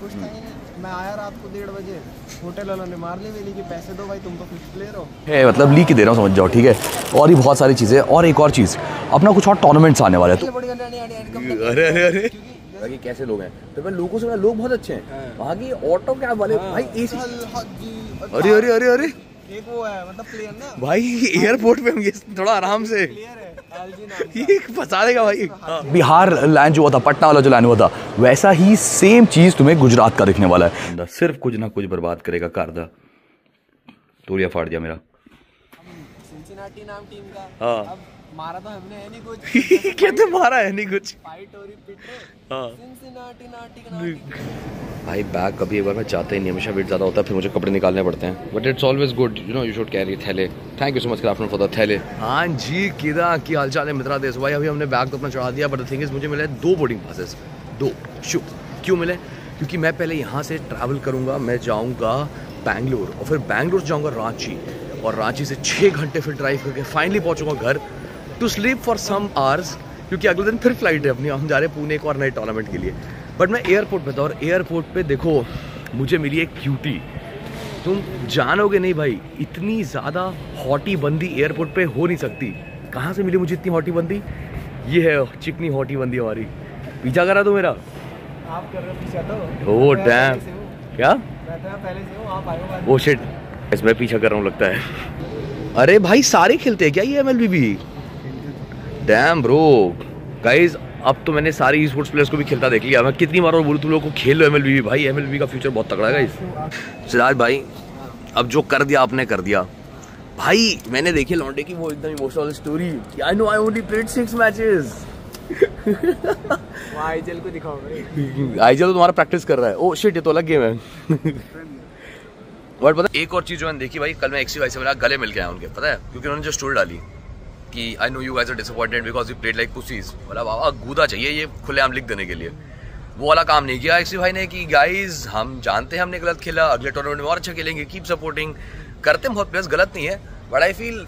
कुछ था ही नहीं। मैं आया रात को 1:30 बजे, होटल वालों ने मार ली मेरी कि पैसे दो भाई, तुम तो फिक्स प्लेयर हो। है मतलब लीक ही दे रहा हूँ, समझ जाओ, ठीक है। और भी बहुत सारी चीज़ें, और एक और चीज़, अपना कुछ और टूर्नामेंट्स आने वाले हैं। अरे अरे अरे बाकी कैसे लोग हैं तो मैं लोगों से, लोग बहुत अच्छे हैं वहाँ की। ऑटो कैब वाले भाई एसी, अरे अरे अरे अरे एक वो है मतलब प्लेयर ना भाई, एयरपोर्ट पे हम ये थोड़ा आराम से, ये फंसा देगा भाई। बिहार लैंड जो हुआ था, पटना वाला जो लैंड हुआ था, वैसा ही सेम चीज तुम्हें गुजरात का दिखने वाला है। सिर्फ कुछ ना कुछ बर्बाद करेगा कारदा, तोड़िया फाड़ दिया मेरा। सिंसिनाटी नाम टीम का। हाँ अब मारा तो हमने है नहीं कुछ। कहते मारा है नहीं कुछ। फाइट हो रही पिट रहे। हाँ सिंसिनाटी नाटी भाई बैग कभी एक बार मैं चाहता ही नहीं, हमेशा वेट ज़्यादा होता है, फिर मुझे कपड़े निकालने पड़ते हैं। But it's always good, you know, you should carry थैले। Thank you so much craftsman for the थैले। हाँ जी, किदा की हालचाल है मित्रा देश भाई। अभी हमने बैग तो अपना चढ़ा दिया, बट द थिंग इज मुझे मिले 2 बोर्डिंग पासेस, 2 शू। क्यों मिले? क्योंकि मैं पहले यहाँ से ट्रैवल करूँगा, मैं जाऊँगा बैंगलोर, और फिर बैंगलोर से जाऊँगा रांची, और रांची से 6 घंटे फिर ड्राइव करके फाइनली पहुँचूँगा घर to sleep for some hours, क्योंकि अगले दिन फिर फ्लाइट है अपनी, हम जा रहे हैं पुणे एक और नए टूर्नामेंट के लिए। बट मैं एयरपोर्ट पे था, और एयरपोर्ट पे देखो मुझे मिली एक क्यूटी, तुम जानोगे नहीं भाई, इतनी ज़्यादा हॉटी बंदी एयरपोर्ट पे हो नहीं सकती। कहाँ से मिली मुझे इतनी हॉटी बंदी? ये है चिकनी हॉटी बंदी हमारी। पीछा करा तो मेरा, आप कर रहे हो पीछा तो? ओह डैम, क्या? मैं तो पहले से हूँ, आप आए हो। ओह शिट, इसमें पीछा कर रहा हूँ लगता है। अरे भाई सारे खेलते हैं क्या ये MLB भी? डैम ब्रो गाइज, अब तो मैंने सारी स्पोर्ट्स प्लेयर्स को भी खेलता देख लिया। मैं कितनी बार और बोलूँ तुम लोगों को खेल लो MLB भी, भाई MLB का फ्यूचर बहुत तगड़ा है गाइज। सिराज भाई अब जो कर दिया आपने कर दिया भाई। मैंने देखी लॉन्डे की वो एकदम emotional story, I know I only played 6 matches. IGL को दिखाओ भाई। आईजीएल तो तुम्हारा प्रैक्टिस कर रहा है। ओ शिट, ये तो अलग गेम है। बट पता एक और चीज जो मैंने देखी भाई, कल मैं एक्सी भाई से मिला, गले मिल गया उनके, पता है, क्योंकि उन्होंने जो स्टोरी डाली कि I know you guys are disappointed because you played like pussies. बोला बाबा गूदा चाहिए ये खुलेआम लिख देने के लिए। वो वाला काम नहीं किया एक्सी भाई ने कि गाइज हम जानते हैं हमने गलत खेला, अगले टूर्नामेंट में और अच्छा खेलेंगे, कीप सपोर्टिंग। करते हैं बहुत प्लेयर्स, गलत नहीं है, but I feel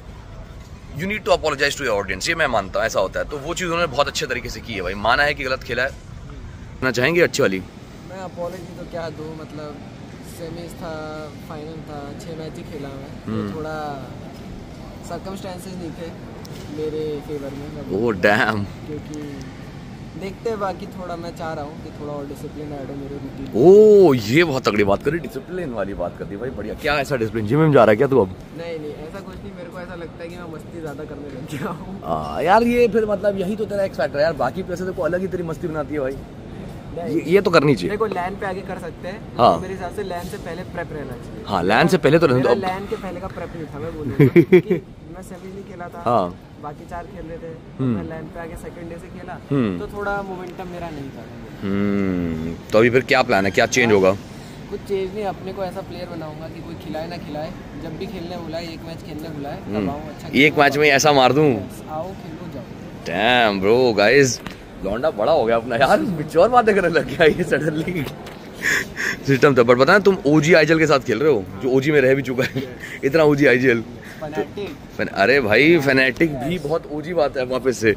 you need to apologise to your audience. ये मैं मानता हूँ, ऐसा होता है। तो वो चीज़ उन्होंने बहुत अच्छे तरीके से की है भाई, माना है कि गलत खेला है। ना चाहेंगे अच्छी वाली? मैं अपोलॉजी तो क्या दूँ, मतलब सेमीज था, फाइनल था, 6 मैच ही खेला मैं, तो थोड़ा सर्कमस्टेंसेस नहीं थे मेरे फेवर में। ओह डैम, क्योंकि देखते बाकी थोड़ा मैं चाह रहा हूँ कि थोड़ा और डिसिप्लिन ऐड हो मेरे रूटीन। ओह ये बहुत तगड़ी बात करी, डिसिप्लिन वाली बात कर दी भाई, बढ़िया। क्या ऐसा डिसिप्लिन, जिम में जा रहा है क्या तू अब? नहीं ऐसा कुछ नहीं, मेरे को ऐसा लगता है कि मैं मस्ती ज़्यादा करने लग गया हूँ। यार ये फिर मतलब यही तो तेरा एक्स फैक्टर है यार, बाकी पैसे तो को अलग ही तेरी मस्ती बनाती है भाई। ये तो करनी चाहिए। देखो लैन पे आगे कर सकते हैं। हाँ। तो मेरे हिसाब से लैन से पहले प्रेप रहना चाहिए। हाँ लैन से पहले तो मेरा लैन के पहले का प्रेप नहीं था, मैं बोलूँगा कि मैं सेमी नहीं खेला था। हाँ। बाकी 4 खेल रहे थे, तो मैं लैन पे आगे सेकंड डे से खेला, तो थोड़ा मोमेंटम मेरा नहीं था। तो अभी फिर क्या प्लान है, क्या चेंज होगा? कुछ चेंज नहीं, अपने को ऐसा प्लेयर बनाऊंगा कि कोई खिलाए ना खिलाए, जब भी खेलने बुलाए, एक मैच खेलने बुलाए तब आऊँ। अच्छा एक मैच में ऐसा मार दूँ? आओ खेलो जाओ। डैम ब्रो गाइस, लौंडा बड़ा हो गया अपना यार, बिचौर बातें करने लग गया ये सडनली। सिस्टम था, बट पता है तुम OG आईजीएल के साथ खेल रहे हो, जो OG में रह भी चुका है। इतना OG आईजीएल तो, अरे भाई फैनेटिक भी बहुत OG बात है वापस से।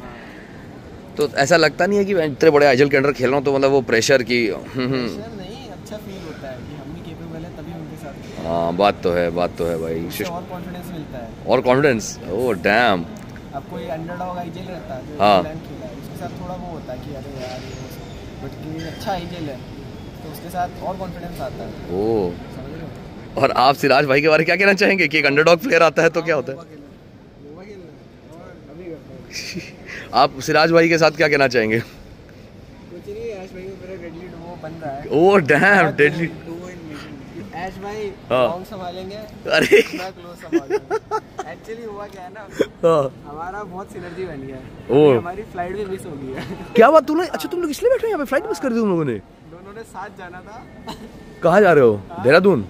तो ऐसा लगता नहीं है कि मैं इतने बड़े आईजीएल के अंडर खेल रहा हूँ, तो मतलब वो प्रेशर की नहीं, अच्छा फील होता है कि हम भी कैपेबल है, तभी उनके साथ। हाँ बात तो है भाई। और कॉन्फिडेंस मिलता है। और कॉन्फिडेंस, ओह डैम। अब कोई अंडरडॉग आईजीएल रहता है, हाँ, उसके साथ थोड़ा वो होता है कि अरे यार बट कि अच्छा आईजीएल है, तो उसके साथ और कॉन्फिडेंस आता है। ओह, और आप सिराज भाई के बारे में क्या कहना चाहेंगे कि एक अंडरडॉग प्लेयर आता है तो क्या होता है? आप सिराज भाई के साथ क्या कहना चाहेंगे? कुछ नहीं, ऐश भाई को मेरा डेडली डुओ बन रहा है। ओह डैम, डेडली ऐश भाई हाँ लॉन्ग संभालेंगे, अरे मैं क्लोज संभालूंगा। एक्चुअली हुआ क्या है ना, हाँ हमारा बहुत सिनर्जी बन गया ओह। है, हमारी फ्लाइट भी मिस हो गई है। क्या बात, तुमने अच्छा तुम लोग इसलिए बैठे हो यहाँ पे, फ्लाइट मिस कर दी तुम लोगों ने? दोनों ने साथ जाना था। कहाँ जा रहे हो? देहरादून?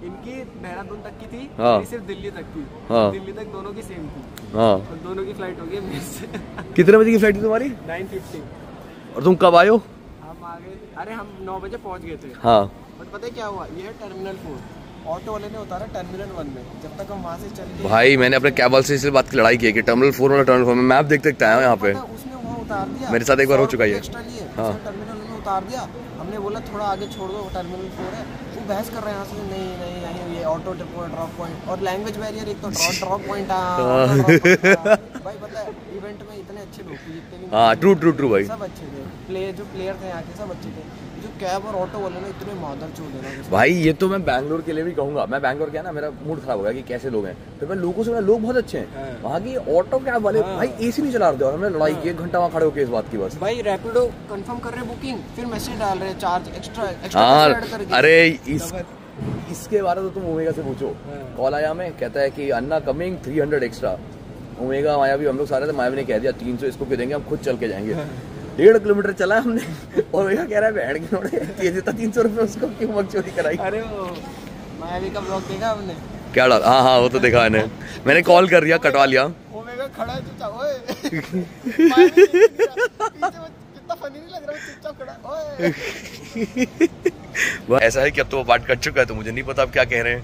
इनकी देहरादून तक की थी, हाँ। मेरी सिर्फ दिल्ली तक थी। हाँ। दिल्ली तक दोनों की सेम थी। हाँ। और दोनों की फ्लाइट हो गई मिस। कितने बजे की फ्लाइट थी तुम्हारी? 9:50। और तुम कब आए हो? हम आ गए, अरे हम 9 बजे पहुंच गए थे। हाँ। बट पता है क्या हुआ, ये है टर्मिनल 4, ऑटो वाले ने उतारा टर्मिनल 1 में, जब तक हम वहाँ से चल गए। भाई मैंने अपने कैब वाले से इस बात की लड़ाई की है कि टर्मिनल 4 वाला टर्मिनल 4 में मैप देखते देखते आया हूँ यहाँ पे। उसने वहाँ उतार दिया, मेरे साथ एक बार हो चुका है ये। एक्स्ट्रा लिए, हाँ। टर्मिनल में उतार दिया, हमने हमने बोला थोड़ा आगे छोड़ दो, टर्मिनल 4 है। वो बहस कर रहे हैं यहाँ से, नहीं नहीं नहीं ये ऑटो ड्रॉप पॉइंट और लैंग्वेज बैरियर, एक तो ड्रॉप पॉइंट भाई पता है इवेंट में इतने अच्छे लोग थे जितने भी। हाँ ट्रू भाई, सब अच्छे थे, जो प्लेयर थे यहाँ के सब अच्छे थे। जो कैब और ऑटो वाले ना इतने मादर चोद है भाई। ये तो मैं बैंगलोर के लिए भी कहूँगा, मैं बैंगलोर गया ना, मेरा मूड खराब हो गया कि कैसे लोग हैं। फिर मैं लोगों से, लोग बहुत अच्छे हैं वहाँ की। ऑटो कैब वाले भाई एसी नहीं चला रहे थे और हमने लड़ाई की 1 घंटा वहाँ खड़े होकर इस बात की। बस भाई रैपिडो कंफर्म कर रहे बुकिंग, फिर मैसेज डाल रहे चार्ज एक्स्ट्रा। अरे इसके बारे में तो तुम ओमेगा से पूछो। कॉल आया हमें, कहता है कि अन्ना कमिंग 300 एक्स्ट्रा। ओमेगा मायावी हम लोग सारे थे, मायावी ने कह दिया 300 इसको क्यों देंगे, हम खुद चल के जाएंगे। 1.5 किलोमीटर चला हमने और ओमेगा कह रहा है बहन की नोड़े 300 रुपये उसको क्यों मकचोदी कराई। अरे वो मायावी का ब्लॉग देखा हमने क्या डाला? हाँ वो तो देखा है, मैंने कॉल कर दिया, कटवा लिया। ओमेगा खड़ा है चुपचाप, ओए कितना फनी नहीं लग रहा है, चुपचाप खड़ा ओए। ऐसा है कि अब तो वो पार्ट कट चुका है, तो मुझे नहीं पता अब क्या कह रहे हैं।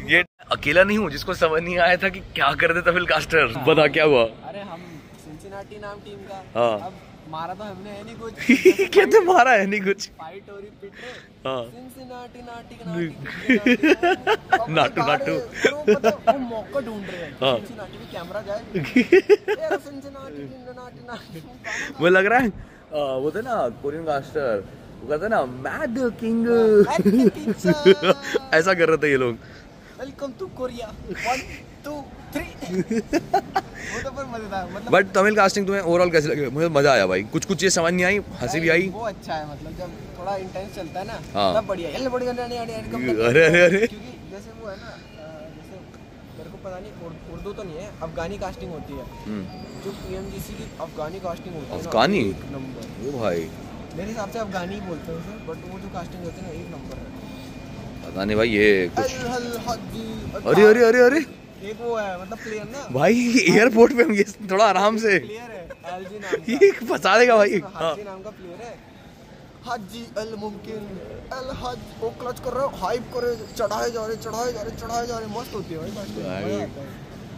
ये अकेला नहीं हूँ जिसको समझ नहीं आया था कि क्या कर देता तमिल कास्टर। बता क्या हुआ? अरे हम सिंसिनाटी नाम टीम का, हाँ अब मारा तो हमने है नहीं कुछ कहते मारा है नहीं कुछ, फाइट हो रही पिट रहे। हाँ सिंसिनाटी नाटू नाटू वो मौका ढूंढ रहे हैं। हाँ। सिंसिनाटी में कैमरा जाए सिंसिनाटी मुझे लग रहा है वो थे ना कोरियन कास्टर, वो कहते ना मैड किंग ऐसा कर रहे थे ये लोग। वेलकम टू कोरिया 1 2 3 वो तो पर मजेदार, मतलब बट तमिल कास्टिंग तुम्हें ओवरऑल कैसे लगे? मुझे मजा आया भाई, कुछ कुछ चीज समझ नहीं आई, हंसी भी आई। वो अच्छा है, मतलब जब थोड़ा इंटेंस चलता है ना हाँ। तब बढ़िया है, बढ़िया अरे अरे अरे क्योंकि जैसे वो है ना, जैसे मेरे को पता नहीं उर्दू तो नहीं है, अफगानी कास्टिंग होती है जो पीएमजीसी की अफगानी कास्टिंग होती है। अफगानी नंबर वो भाई मेरे हिसाब से अफगानी ही बोलते हैं उसे, बट वो जो कास्टिंग होती है ना 1 नंबर है। पता नहीं भाई ये कुछ। अरे अरे अरे अरे एक वो है मतलब प्लेयर ना भाई, एयरपोर्ट पे हम ये थोड़ा आराम से, प्लेयर है एलजी नाम का, ये फंसा देगा भाई। हाजी नाम का प्लेयर है, हाजी अल मुमकिन अल हज, वो क्लच कर रहे हो, हाइप करे, चढ़ाए जा रहे, मस्त होती है भाई।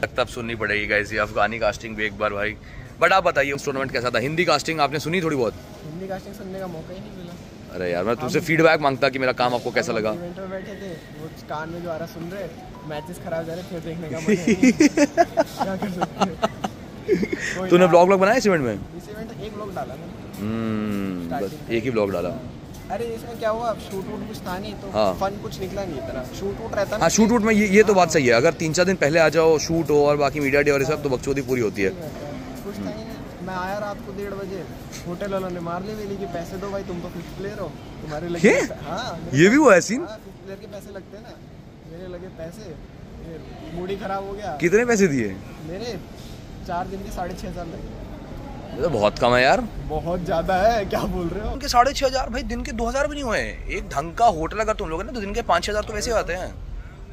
लगता अब सुननी पड़ेगी गाइस ये अफगानी कास्टिंग भी एक बार भाई। बट आप बताइए उस टूर्नामेंट कैसा था? हिंदी कास्टिंग आपने सुनी थोड़ी बहुत? हिंदी कास्टिंग सुनने का मौका ही नहीं मिला। अरे यार मैं तुमसे फीडबैक मांगता कि मेरा काम आपको कैसा लगा। इवेंट में बैठे थे, वो कान में जो आ रहा सुन रहे, मैचेस खराब जा रहे, फिर देखने का मन है क्या कर सकते हैं। तूने ब्लॉग बनाया इस इवेंट में? इस इवेंट में एक ब्लॉग डाला मैंने, बस एक ही ब्लॉग डाला। अरे इसमें क्या हुआ, शूट वूट कुछ था नहीं तो हाँ। फन कुछ निकला नहीं इतना। शूट वूट रहता हाँ शूट वूट में ये तो बात सही है, अगर 3-4 दिन पहले आ जाओ शूट हो और बाकी मीडिया डे और ये सब, तो बकचोदी पूरी होती है। कुछ था ही नहीं। मैं आया रात को 1:30 बजे, होटल वालों ने मार ली मेरी कि पैसे दो भाई, तुम तो 5th प्लेयर हो, तुम्हारे लगे। हाँ ये भी हुआ है सीन। 5th प्लेयर के पैसे लगते हैं ना, मेरे लगे पैसे, मूड ही खराब हो गया। कितने पैसे दिए? मेरे 4 दिन के 6,500 लगे। ये तो बहुत कम है यार। बहुत ज्यादा है, क्या बोल रहे हो? उनके 6,500 भाई, दिन के 2,000 भी नहीं हुए। एक ढंग का होटल अगर तुम लोग ना, तो दिन के 5,000 तो वैसे आते हैं।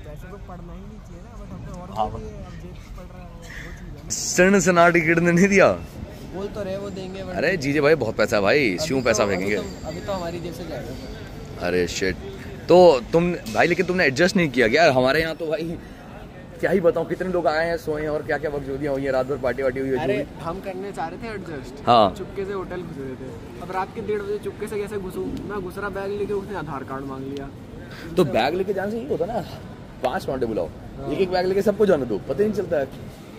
पैसे तो पढ़ना ही नहीं चाहिए ना, बट हमने और अब जेब से पढ़ रहा है वो चीज है। सण सनाटी किड ने नहीं दिया, बोल तो रहे वो देंगे। अरे जीजे भाई बहुत पैसा है भाई, क्यों पैसा फेंकेंगे? अभी तो हमारी जेब से जाएगा। अरे शिट। तो तुम भाई लेकिन तुमने एडजस्ट नहीं किया क्या? हमारे यहाँ तो भाई क्या ही बताऊं, कितने लोग आए हैं, सोए हैं और क्या क्या बकचोदियां हुई है, रात भर पार्टी वार्टी हुई है। अरे हम करने चाह रहे थे एडजस्ट, हाँ। चुपके से होटल घुस रहे थे। अब रात के 1:30 बजे चुपके से कैसे घुसूं? मैं घुस रहा, बैग लेके, उसने आधार कार्ड मांग लिया। तो बैग लेके जाने से यही होता ना, 5 घंटे बुलाओ, एक बैग लेके सबको जाने दो, पता ही नहीं चलता है।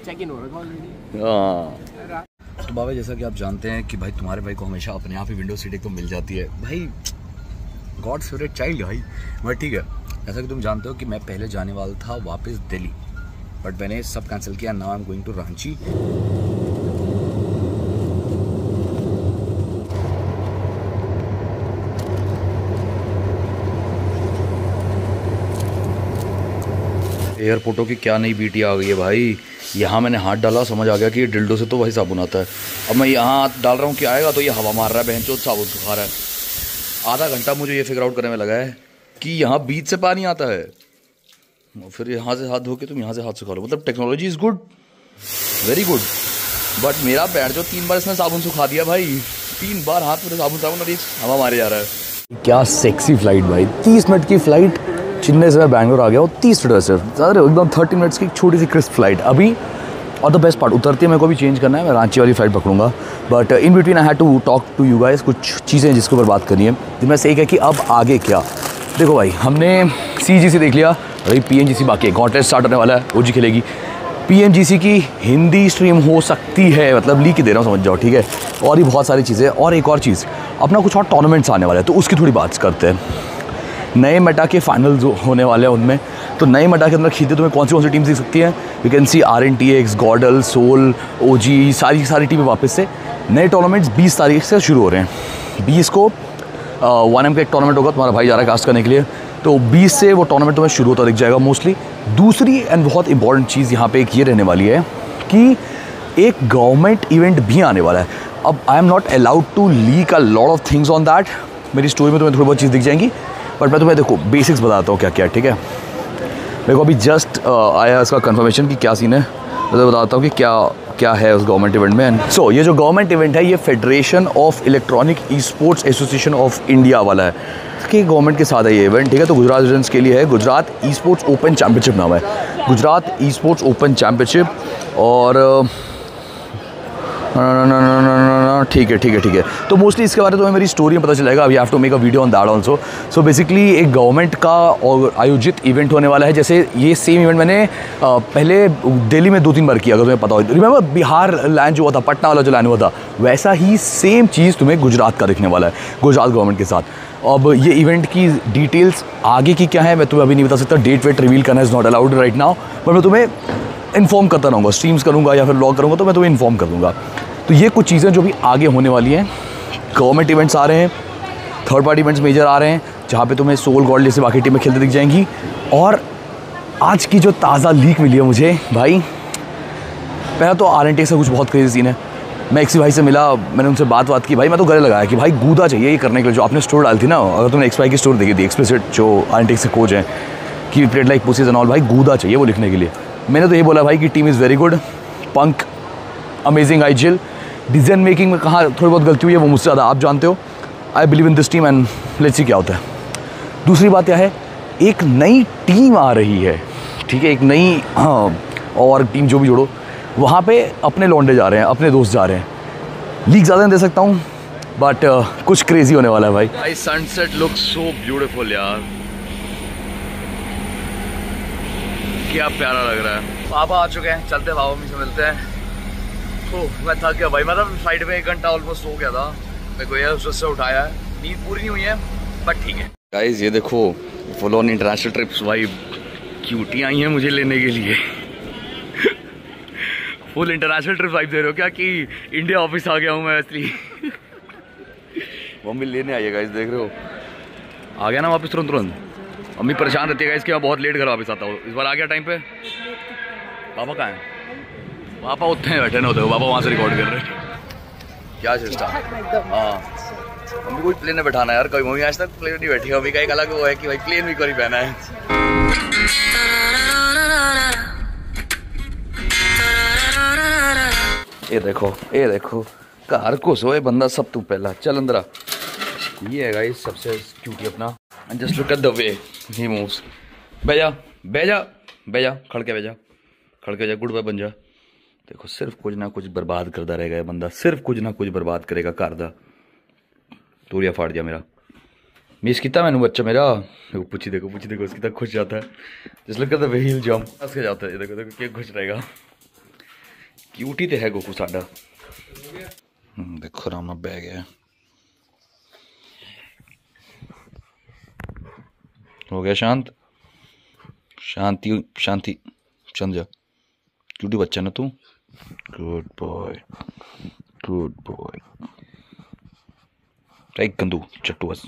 चेक इन हो रहा ऑलरेडी। हाँ तो बाबा जैसा कि आप जानते हैं कि भाई तुम्हारे भाई को हमेशा अपने आप ही विंडो सीटिंग तो मिल जाती है भाई, गॉड फेवरेट चाइल्ड भाई। बट ठीक है, जैसा कि तुम जानते हो कि मैं पहले जाने वाला था वापस दिल्ली, बट मैंने सब कैंसिल किया। Now I am going to Ranchi. एयरपोर्टों की क्या नई बीटी आ गई है भाई। यहाँ मैंने हाथ डाला, समझ आ गया कि ये डिल्डो से तो वही साबुन आता है। अब मैं यहाँ हाथ डाल रहा हूँ कि आएगा, तो ये हवा मार रहा है, बहनचोद साबुन सुखा रहा है। आधा घंटा मुझे ये फिगर आउट करने में लगा है कि यहाँ बीच से पानी आता है, फिर यहाँ से हाथ धो के तुम यहाँ से हाथ सुखा लो। मतलब technology is good, very good. But मेरा पैर जो 3 बार इसने साबुन सुखा दिया भाई, 3 बार हाथ में साबुन और एक हवा मारे जा रहा है। क्या सेक्सी फ्लाइट भाई, 30 मिनट की फ्लाइट चेन्नई से मैं बैंगलोर आ गया हूँ 30 मिनट से, एकदम 30 मिनट्स की छोटी सी क्रिस्प फ्लाइट। अभी और द बेस्ट पार्ट, उतरते मेरे को भी चेंज करना है, मैं रांची वाली फ्लाइट पकड़ूंगा, but in between I had to talk to you guys. कुछ चीज़ें जिसके ऊपर बात करनी है, जिनमें से एक है कि अब आगे क्या। देखो भाई, हमने CGC देख लिया, भाई PNGC बाकी है, गॉन्टेस्ट स्टार्ट होने वाला है, OG खेलेगी। PNGC की हिंदी स्ट्रीम हो सकती है, मतलब लीक ही दे रहा हूँ, समझ जाओ, ठीक है। और भी बहुत सारी चीज़ें, और एक और चीज़, अपना कुछ और टूर्नामेंट्स आने वाले हैं, तो उसकी थोड़ी बात करते हैं। नए मेटा के फाइनल होने वाले हैं उनमें, तो नए मेटा के अंदर खींचे तुम्हें कौन सी टीम दिख सकती है। यू कैन सी RNTX, गॉडल, सोल, OG, सारी टीमें वापस से। नए टूर्नामेंट्स 20 तारीख से शुरू हो रहे हैं। 20 को 1M का एक टूर्नामेंट होगा, तुम्हारा भाई जा रहा है कास्ट करने के लिए, तो 20 से वो टूर्नामेंट तुम्हें शुरू होता दिख जाएगा मोस्टली। दूसरी एंड बहुत इंपॉर्टेंट चीज़ यहाँ पे एक ये रहने वाली है कि एक गवर्नमेंट इवेंट भी आने वाला है। अब I am not allowed to leak a lot of things on that, मेरी स्टोरी में तुम्हें थोड़ी बहुत चीज़ दिख जाएंगी, बट मैं तुम्हें देखो बेसिक्स बताता हूँ क्या क्या, ठीक है। मेरे को अभी जस्ट आया इसका कंफर्मेशन कि क्या सीन है, मैं बताता हूँ कि क्या है उस गवर्नमेंट इवेंट में। सो ये जो गवर्नमेंट इवेंट है, ये federation of electronic e sports association of India वाला है, कि गवर्नमेंट के साथ है ये इवेंट, ठीक है। तो गुजरात रेजिडेंट्स के लिए है, Gujarat e sports open championship नाम है, Gujarat e sports open championship. और ठीक है। तो मोस्टली इसके बारे में तुम्हें मेरी स्टोरी में पता चलेगा, अभी have to make a video on that also. So basically एक गवर्नमेंट का आयोजित इवेंट होने वाला है। जैसे ये सेम इवेंट मैंने पहले दिल्ली में 2-3 बार किया, अगर तुम्हें पता हो। रिमेंबर बिहार लैंड जो हुआ था, पटना वाला जो लैंड हुआ था, वैसा ही सेम चीज़ तुम्हें गुजरात का दिखने वाला है, गुजरात गवर्नमेंट के साथ। अब ये इवेंट की डिटेल्स आगे की क्या है मैं तुम्हें अभी नहीं बता सकता, डेट वेट रिवील करना is not allowed right now, पर मैं तुम्हें इन्फॉर्म करता रहूँगा, स्ट्रीम्स करूँगा या फिर व्लॉग करूँगा, तो मैं तुम्हें इन्फॉर्म कर दूँगा। तो ये कुछ चीज़ें जो भी आगे होने वाली हैं, गवर्नमेंट इवेंट्स आ रहे हैं, थर्ड पार्टी इवेंट्स मेजर आ रहे हैं, जहाँ पे तुम्हें सोल गॉड जैसे बाकी टीमें खेलते दिख जाएंगी। और आज की जो ताज़ा लीक मिली है मुझे भाई, पहला तो RNTX से कुछ बहुत क्रेजी सीन है। मैं एक भाई से मिला, मैंने उनसे बात की, भाई मैं तो गले लगाया कि भाई गूदा चाहिए ये करने के लिए, जो आपने स्टोरी डाली थी ना, अगर तुमने XY की स्टोरी देखी थी, एक्सप्लिसिट जो RNTX से कोच हैं कि played like pussies and all, भाई गूदा चाहिए वो लिखने के लिए। मैंने तो ये बोला भाई कि टीम इज़ वेरी गुड, पंक अमेजिंग, आइजिल, डिसीजन मेकिंग में कहाँ थोड़ी बहुत गलती हुई है वो मुझसे ज़्यादा आप जानते हो। I believe in this team and let's see क्या होता है। दूसरी बात क्या है, एक नई टीम आ रही है, ठीक है, एक नई और टीम जो भी जोड़ो, वहाँ पे अपने लौंडे जा रहे हैं, अपने दोस्त जा रहे हैं। लीक ज़्यादा नहीं दे सकता हूँ, बट कुछ क्रेजी होने वाला है भाई। भाई सनसेट लुक सो ब्यूटीफुल यार, क्या प्यारा लग रहा है। बाबा आ चुके हैं, चलते बाबा मम्मी से मिलते हैं। मैं थक गया भाई, मतलब फ्लाइट में 1 घंटा ऑलमोस्ट सो गया था, मेरे को एयर होस्टेस से उठाया है, नींद पूरी नहीं हुई है बट ठीक है। गाइस ये देखो फुल ऑन इंटरनेशनल ट्रिप्स भाई, क्यूटी आई हैं मुझे लेने के लिए फुल इंटरनेशनल ट्रिप वाइब दे रहे हो क्या कि इंडिया ऑफिस आ गया हूँ मैं असली मम्मी लेने आई है गाइस, देख रहे हो आ गया ना वापस तुरंत। मम्मी परेशान रहती है गाइस कि मैं बहुत लेट घर वापस आता हूँ, इस बार आ गया टाइम पे। पापा कहाँ हैं? पापा उतने बैठे ना होते हो, पापा वहाँ से रिकॉर्ड कर रहे हैं। क्या सिस्टम? हाँ मम्मी कोई प्लेन में बैठाना यार, कभी मम्मी आज तक प्लेन नहीं बैठी, मम्मी का एक अलग वो है कि भाई प्लेन भी कोई पहना है। ये देखो कार को सोए बंदा सब तू पहला, चल अंदर। ये है गाइस सबसे क्यूटी अपना, and just look at the way he moves. बह जा खड़ के जा, गुड बॉय बन जा। देखो सिर्फ कुछ ना कुछ बर्बाद करता रहेगा ये बंदा, सिर्फ कुछ ना कुछ बर्बाद करेगा घर दा। तूरिया फाड़ दिया मेरा, मिस किया मैंने बच्चा मेरा। देखो पूछी देखो उसकी तक खुश जाता है, just look at the way he will jump, हंस के जाता है। देखो क्या खुश रहेगा, क्यूटी तो है गोकू साडा। देखो रामा बैग है, हो गया शांति समझा, क्यूटी बच्चा ना तू, गुड बॉय राइट गंदू चट्टू बस।